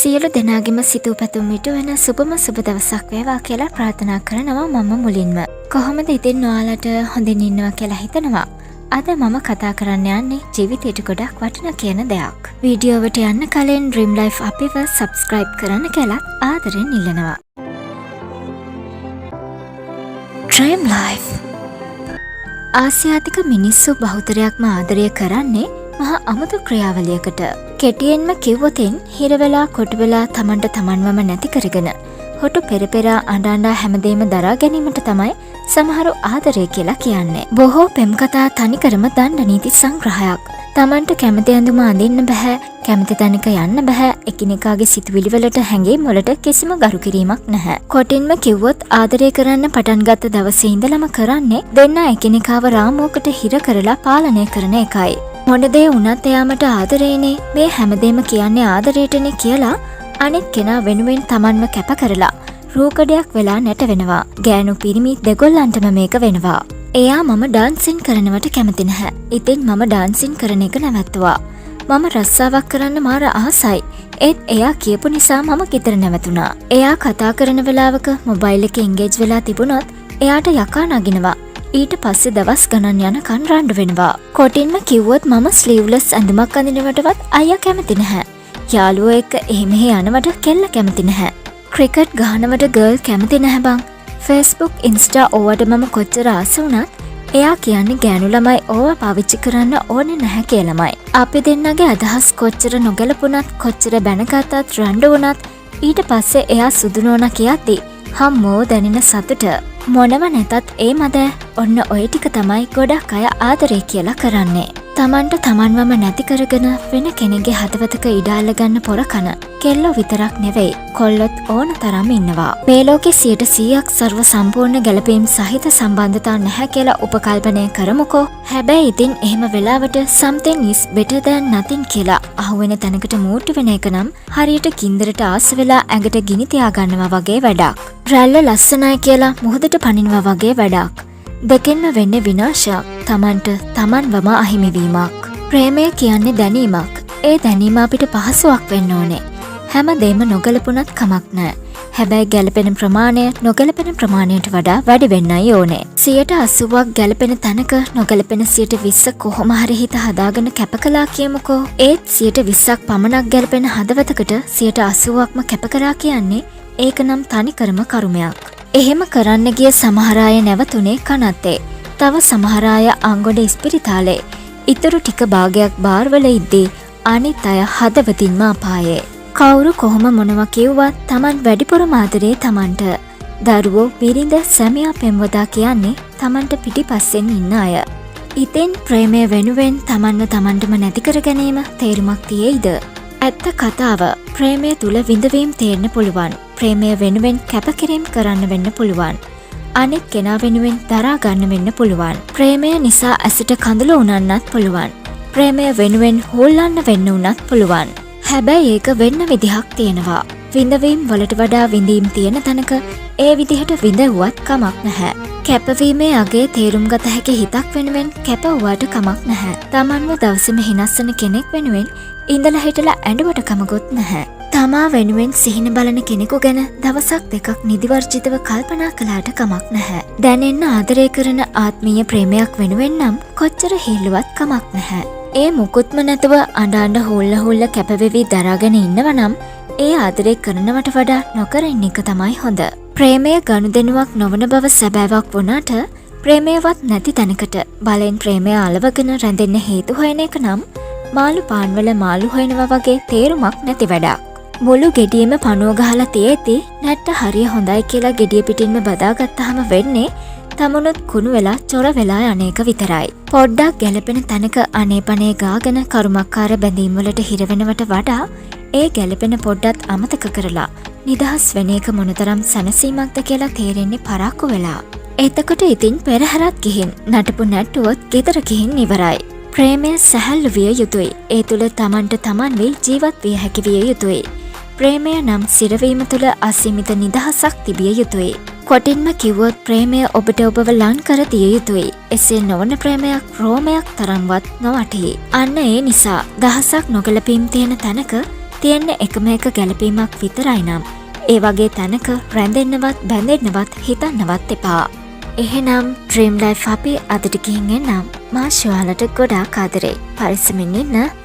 සියලු දෙනාගේම සිතූ පැතුම් ඉටු වෙන සුබම සුබ දවසක් වේවා කියලා ප්‍රාර්ථනා කරනවා මම මුලින්ම. කොහොමද ඉතින් ඔයාලට හොඳින් ඉන්නවා කියලා හිතනවා. අද මම කතා කරන්න යන්නේ ජීවිතයට ගොඩක් වටින කියන දෙයක්. වීඩියෝවට යන්න කලින් Dream Life අපිව subscribe කරන්න කියලා ආදරෙන් ඉල්ලනවා. Dream Life. ආසියාතික මිනිස්සු බහුතරයක්ම ආදරය කරන්නේ මහා අමුතු ක්‍රියාවලියකට. කෙටියෙන්ම කිව්වොතින් හිරවෙලා කොටුවෙලා තමන්ට තමන්වම නැති කරගෙන හොටු පෙරපෙරා අඬ හැමදේම දරා ගැනීමට තමයි සමහරු ආදරය කියලා කියන්නේ. බොහෝ පෙම් කතා තනිකරම දණ්ඩ නීති සංග්‍රහයක්. තමන්ට කැමති ඇඳුම අඳින්න බෑ, කැමති තැනක යන්න බෑ, එකිනෙකාගේ සිතුවිලි වලට හැඟීම් වලට කිසිම ගරු කිරීමක් නැහැ. කොටින්ම කිව්වොත් ආදරය කරන්න පටන් ගත්ත දවසේ ඉඳලම කරන්නේ දෙන්නා එකිනෙකාව රාමුවකට හිර කරලා පාලනය කරන එකයි. මොන දේ වුණත් එයාමට ආදරේනේ, මේ හැමදේම කියන්නේ ආදරේටනේ කියලා අනිත් කෙනා වෙනුවෙන් තමන්ව කැප කරලා රූකඩයක් වෙලා නැටවෙනවා. ගෑනු පිරිමි දෙගොල්ලන්ටම මේක වෙනවා. එයා මම ඩාන්සින් කරනවට කැමති නැහැ. ඉතින් මම ඩාන්සින් කරන එක නැවැත්තුවා. මම රස්සාවක් කරන්න මාර ආසයි. ඒත් එයා කියපු නිසා මම ගෙදර නැවතුණා. එයා කතා කරන වෙලාවක මොබයිල් එකේ එන්ගේජ් වෙලා තිබුණොත් එයාට යකා නගිනවා. ඊට පස්සේ දවස් ගණන් යනකන් රණ්ඩු වෙනවා. කොටින්ම කිව්වොත් මම ස්ලීව්ලස් ඇඳුමක් අඳිනවටවත් අයියා කැමති නැහැ. යාළුවෝ එක්ක එහෙම යනවට කෙල්ල කැමති නැහැ. ක්‍රිකට් ගහනවට ගර්ල් කැමති නැහැ බං. Facebook, Insta ඕවට මම කොච්චර ආස වුණත් එයා කියන්නේ ගෑනු ළමයි ඕවා පාවිච්චි කරන්න ඕනේ නැහැ කියලාමයි. අපි දෙන්නගේ අදහස් කොච්චර නොගැලපුණත් කොච්චර බැනගත්තත් රණ්ඩු වුණත් ඊට පස්සේ එයා සුදු නෝනා කියද්දි හම්මෝ දැනෙන සතුට මොනව නැතත් ඒ මද ඔන්න ඔය ටික තමයි ගොඩක් අය ආදරේ කියලා කරන්නේ. තමන්ට තමන්වම නැති කරගෙන වෙන කෙනෙක්ගේ හදවතක ඉඩාල්ල ගන්න පොර කන කෙල්ලෝ විතරක් නෙවෙයි, කොල්ලොත් ඕන තරම් ඉන්නවා. මේ ලෝකේ 100%ක් සර්ව සම්පූර්ණ ගැලපීම් සහිත සම්බන්ධතා නැහැ කියලා උපකල්පනය කරමුකෝ. හැබැයි ඉතින් එහෙම වෙලාවට something is better than nothing කියලා අහුවෙන තැනකට මූට්ටු වෙන එක නම් හරියට ගින්දරට ආස වෙලා ඇඟට ගිනි තියා ගන්නවා වගේ වැඩක්. රැල්ල ලස්සනයි කියලා මුහුදට පනිනවා වගේ වැඩක්. දෙකෙන්ම වෙන්නේ විනාශයක්, තමන්ට තමන්වම අහිමිවීමක්. ප්‍රේමය කියන්නේ දැනීමක්. ඒ දැනීම අපිට පහසුවක් වෙන්න ඕනේ. හැමදේම නොගැලපුණත් කමක් නෑ. හැබැයි ගැලපෙන ප්‍රමාණය නොගැලපෙන ප්‍රමාණයට වඩා වැඩි වෙන්නයි ඕනේ. 80%ක් ගැලපෙන තැනක නොගැලපෙන 20% කොහොම හරි හිත හදාගෙන කැප කළා කියමුකෝ. ඒත් 20%ක් පමණක් ගැලපෙන හදවතකට 80%ක්ම කැප කරා කියන්නේ ඒක නම් තනිකරම කරුමයක්. එහෙම කරන්න ගිය සමහර අය නැවතුනේ කනත්තේ. තව සමහර අය අංගොඩ ඉස්පිරිතාලේ. ඉතුරු ටික භාගයක් බාර්වල ඉද්දී අනිත් අය හදවතින්ම අපායේ. කවුරු කොහොම මොනවා කිව්වත් තමන් වැඩිපුරම ආදරේ තමන්ට. දරුවෝ, බිරිඳ, සැමියා, පෙම්වතා කියන්නේ තමන්ට පිටිපස්සෙන් ඉන්න අය. ඉතින් ප්‍රේමය වෙනුවෙන් තමන්ව තමන්ටම නැති කර ගැනීම තේරුමක් තියෙයිද? ඇත්ත කතාව, ප්‍රේමය තුල විඳවීම් තේරෙන්න පුළුවන්. ප්‍රේමය වෙනුවෙන් කැපකිරීම කරන්න වෙන්න පුළුවන්. අනෙක් කෙනා වෙනුවෙන් දරා ගන්න වෙන්න පුළුවන්. ප්‍රේමය නිසා ඇසට කඳුළු උනන්නත් පුළුවන්. ප්‍රේමය වෙනුවෙන් හොල්ලන්න වෙන්න උනත් පුළුවන්. හැබැයි ඒක වෙන්න විදිහක් තියෙනවා. විඳවීම් වලට වඩා විඳීම් තියෙන තැනක ඒ විදිහට විඳවුවත් කමක් නැහැ. කැපවීමේ අගේ තේරුම් ගත හැකි හිතක් වෙනුවෙන් කැපවුවාට කමක් නැහැ. තමන්ව දවසෙම හිනස්සන කෙනෙක් වෙනුවෙන් ඉඳලා හිටලා ඇඬුවට කමකුත් නැහැ. තමා වෙනුවෙන් සිහින බලන කෙනෙකු ගැන දවසක් දෙකක් නිදිවර්ජිතව කල්පනා කළාට කමක් නැහැ. දැනෙන්න ආදරය කරන ආත්මීය ප්‍රේමයක් වෙනුවෙන් නම් කොච්චර හිල්ලුවත් කමක් නැහැ. ඒ මුකුත්ම නැතුව අඬ හොල්ල කැපවෙවි දරාගෙන ඉන්නව නම් ඒ ආදරය කරනවට වඩා නොකර ඉන්න එක තමයි හොඳ. ප්‍රේමය ගනුදෙනුවක් නොවන බව සැබෑවක් වුණාට ප්‍රේමයවත් නැති තැනකට බලෙන් ප්‍රේමය අලවගෙන රැඳෙන්න හේතු හොයන එක නම් මාළු පාන්වල මාළු හොයනවා වගේ තේරුමක් නැති වැඩක්. මුළු ගෙඩියෙම පණුව ගහලා තියෙද්දි නැට්ට හරිය හොඳයි කියලා ගෙඩිය පිටින්ම බදාගත්තාම වෙන්නේ තමුණුත් කුණු වෙලා චොර වෙලා යන එක විතරයි. පොඩ්ඩක් ගැලපෙන තැනක අනේපනේ ගාගෙන කරුමක්කාර බැඳීම් වලට හිරවෙනවට වඩා ඒ ගැලපෙන පොඩ්ඩත් අමතක කරලා නිදහස් වෙන එක මොනතරම් සැනසීමක්ද කියලා තේරෙන්නේ පරක්කු වෙලා. එතකොට ඉතින් පෙරහැරත් ගිහින් නටපු නැට්ටුවොත් ගෙදර ගිහින් ඉවරයි. ප්‍රේමය සැහැල්ලු විය යුතුයි. ඒ තුළ තමන්ට තමන් වී ජීවත් විය හැකි විය යුතුයි. ප්‍රේමය නම් සිරවීම තුළ අසීමිත නිදහසක් තිබිය යුතුයි. කොටින්ම කිව්වොත් ප්‍රේමය ඔබට ඔබව ලං කර දිය යුතුයි. එසේ නොවන ප්‍රේමයක් රෝමයක් තරම්වත් නොවටී. අන්න ඒ නිසා දහසක් නොගැලපීම් තියෙන තැනක තියෙන්නේ එකම එක ගැලපීමක් විතරයි නම් ඒ වගේ තැනක රැඳෙන්නවත් බැඳෙන්නවත් හිතන්නවත් එපා. එහෙනම් ඩ්‍රීම් ලයිෆ් අපි අදට ගිහින් එන්නම්. මා ශුවාලට ගොඩාක් ආදරෙයි. පරිස්සමින් ඉන්න.